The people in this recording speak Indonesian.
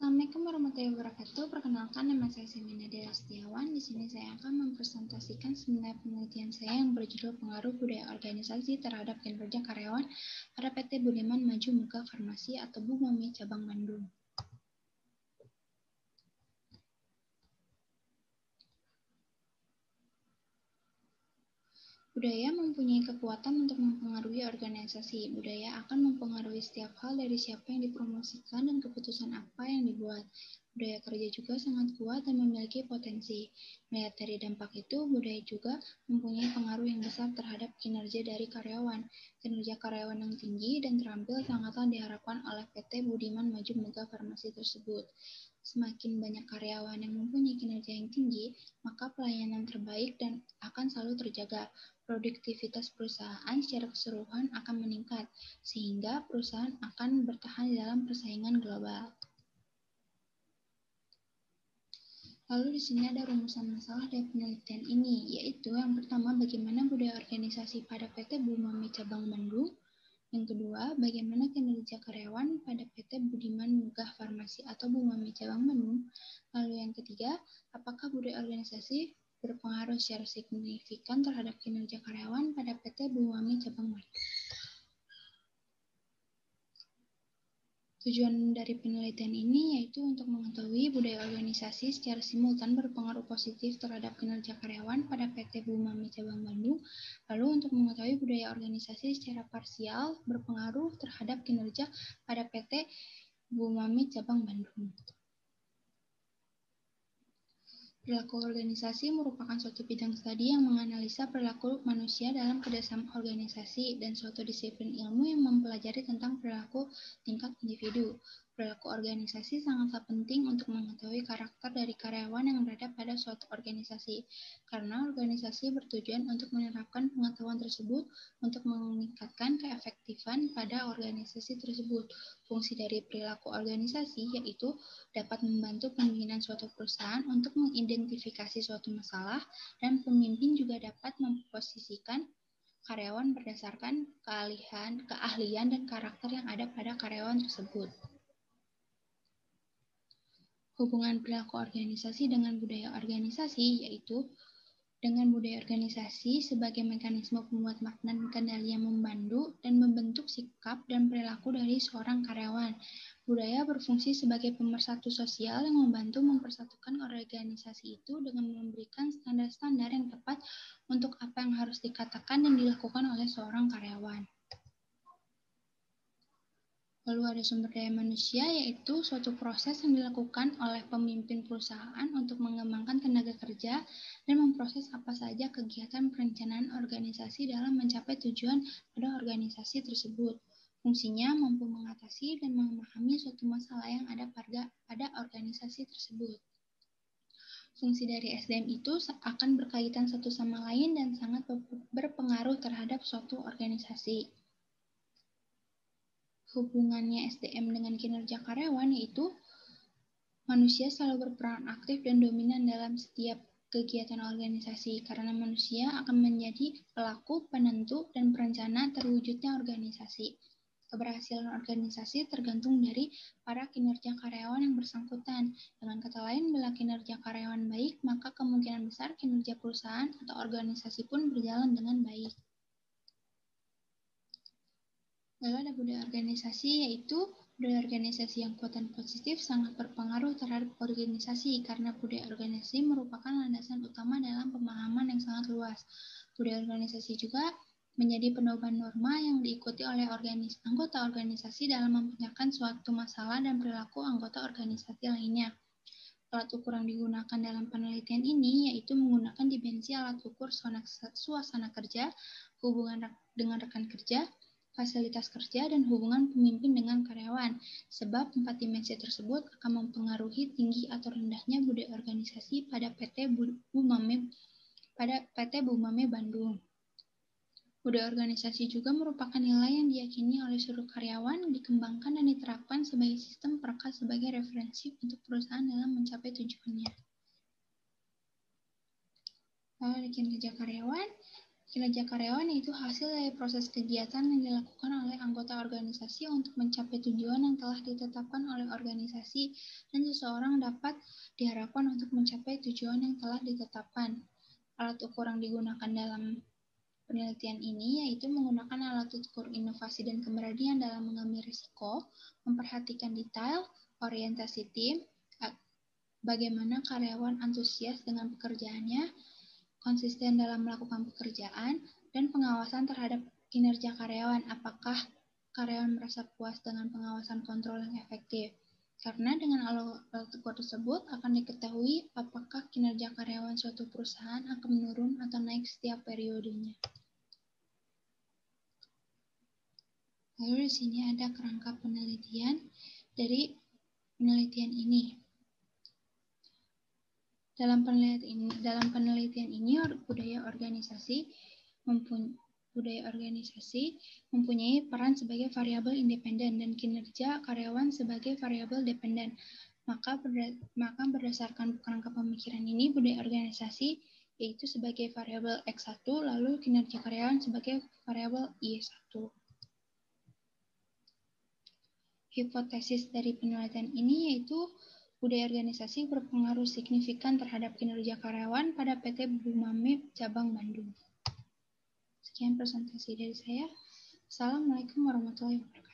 Assalamualaikum warahmatullahi wabarakatuh. Perkenalkan, nama saya Semina Dela Setiawan. Di sini saya akan mempresentasikan seminar penelitian saya yang berjudul Pengaruh Budaya Organisasi Terhadap Kinerja Karyawan pada PT Budiman Maju Megah Farmasi atau BUMAMI Cabang Bandung. Budaya mempunyai kekuatan untuk mempengaruhi organisasi. Budaya akan mempengaruhi setiap hal, dari siapa yang dipromosikan dan keputusan apa yang dibuat. Budaya kerja juga sangat kuat dan memiliki potensi. Melihat dari dampak itu, budaya juga mempunyai pengaruh yang besar terhadap kinerja dari karyawan. Kinerja karyawan yang tinggi dan terampil sangatlah diharapkan oleh PT Budiman Maju Megah Farmasi tersebut. Semakin banyak karyawan yang mempunyai kinerja yang tinggi, maka pelayanan terbaik dan akan selalu terjaga. Produktivitas perusahaan secara keseluruhan akan meningkat, sehingga perusahaan akan bertahan dalam persaingan global. Lalu di sini ada rumusan masalah dari penelitian ini, yaitu yang pertama, bagaimana budaya organisasi pada PT BUMAMI Cabang Bandung. Yang kedua, bagaimana kinerja karyawan pada PT Budiman Megah Farmasi atau BUMAMI Cabang Bandung. Lalu yang ketiga, apakah budaya organisasi berpengaruh secara signifikan terhadap kinerja karyawan pada PT BUMAMI Cabang Bandung. Tujuan dari penelitian ini yaitu untuk mengetahui budaya organisasi secara simultan berpengaruh positif terhadap kinerja karyawan pada PT BUMAMI Cabang Bandung, lalu untuk mengetahui budaya organisasi secara parsial berpengaruh terhadap kinerja pada PT BUMAMI Cabang Bandung. Perilaku organisasi merupakan suatu bidang studi yang menganalisa perilaku manusia dalam kerjasama organisasi dan suatu disiplin ilmu yang mempelajari tentang perilaku tingkat individu. Perilaku organisasi sangatlah penting untuk mengetahui karakter dari karyawan yang berada pada suatu organisasi, karena organisasi bertujuan untuk menerapkan pengetahuan tersebut untuk meningkatkan keefektifan pada organisasi tersebut. Fungsi dari perilaku organisasi yaitu dapat membantu pimpinan suatu perusahaan untuk mengidentifikasi suatu masalah, dan pemimpin juga dapat memposisikan karyawan berdasarkan keahlian dan karakter yang ada pada karyawan tersebut. Hubungan perilaku organisasi dengan budaya organisasi yaitu dengan budaya organisasi sebagai mekanisme pembuat makna dan kendali yang membantu dan membentuk sikap dan perilaku dari seorang karyawan. Budaya berfungsi sebagai pemersatu sosial yang membantu mempersatukan organisasi itu dengan memberikan standar-standar yang tepat untuk apa yang harus dikatakan dan dilakukan oleh seorang karyawan. Lalu ada sumber daya manusia, yaitu suatu proses yang dilakukan oleh pemimpin perusahaan untuk mengembangkan tenaga kerja dan memproses apa saja kegiatan perencanaan organisasi dalam mencapai tujuan pada organisasi tersebut. Fungsinya mampu mengatasi dan memahami suatu masalah yang ada pada organisasi tersebut. Fungsi dari SDM itu akan berkaitan satu sama lain dan sangat berpengaruh terhadap suatu organisasi. Hubungannya SDM dengan kinerja karyawan yaitu manusia selalu berperan aktif dan dominan dalam setiap kegiatan organisasi, karena manusia akan menjadi pelaku, penentu, dan perencana terwujudnya organisasi. Keberhasilan organisasi tergantung dari para kinerja karyawan yang bersangkutan. Dengan kata lain, bila kinerja karyawan baik, maka kemungkinan besar kinerja perusahaan atau organisasi pun berjalan dengan baik. Lalu ada budaya organisasi, yaitu budaya organisasi yang kuat dan positif sangat berpengaruh terhadap organisasi, karena budaya organisasi merupakan landasan utama dalam pemahaman yang sangat luas. Budaya organisasi juga menjadi pedoman norma yang diikuti oleh anggota organisasi dalam memecahkan suatu masalah dan perilaku anggota organisasi lainnya. Alat ukur yang digunakan dalam penelitian ini yaitu menggunakan dimensi alat ukur suasana kerja, hubungan dengan rekan kerja, fasilitas kerja, dan hubungan pemimpin dengan karyawan, sebab 4 dimensi tersebut akan mempengaruhi tinggi atau rendahnya budaya organisasi pada PT BUMAMI Bandung. Budaya organisasi juga merupakan nilai yang diyakini oleh seluruh karyawan, dikembangkan dan diterapkan sebagai sistem perekat sebagai referensi untuk perusahaan dalam mencapai tujuannya. Lalu kinerja karyawan. Kinerja karyawan yaitu hasil dari proses kegiatan yang dilakukan oleh anggota organisasi untuk mencapai tujuan yang telah ditetapkan oleh organisasi, dan seseorang dapat diharapkan untuk mencapai tujuan yang telah ditetapkan. Alat ukur yang digunakan dalam penelitian ini yaitu menggunakan alat ukur inovasi dan keberanian dalam mengambil risiko, memperhatikan detail, orientasi tim, bagaimana karyawan antusias dengan pekerjaannya, konsisten dalam melakukan pekerjaan, dan pengawasan terhadap kinerja karyawan. Apakah karyawan merasa puas dengan pengawasan kontrol yang efektif? Karena dengan alat ukur tersebut akan diketahui apakah kinerja karyawan suatu perusahaan akan menurun atau naik setiap periodenya. Lalu di sini ada kerangka penelitian dari penelitian ini. Dalam penelitian ini budaya organisasi mempunyai peran sebagai variabel independen dan kinerja karyawan sebagai variabel dependen. Maka berdasarkan kerangka pemikiran ini, budaya organisasi yaitu sebagai variabel X1, lalu kinerja karyawan sebagai variabel Y1. Hipotesis dari penelitian ini yaitu budaya organisasi berpengaruh signifikan terhadap kinerja karyawan pada PT Bumamip Cabang Bandung. Sekian presentasi dari saya. Assalamualaikum warahmatullahi wabarakatuh.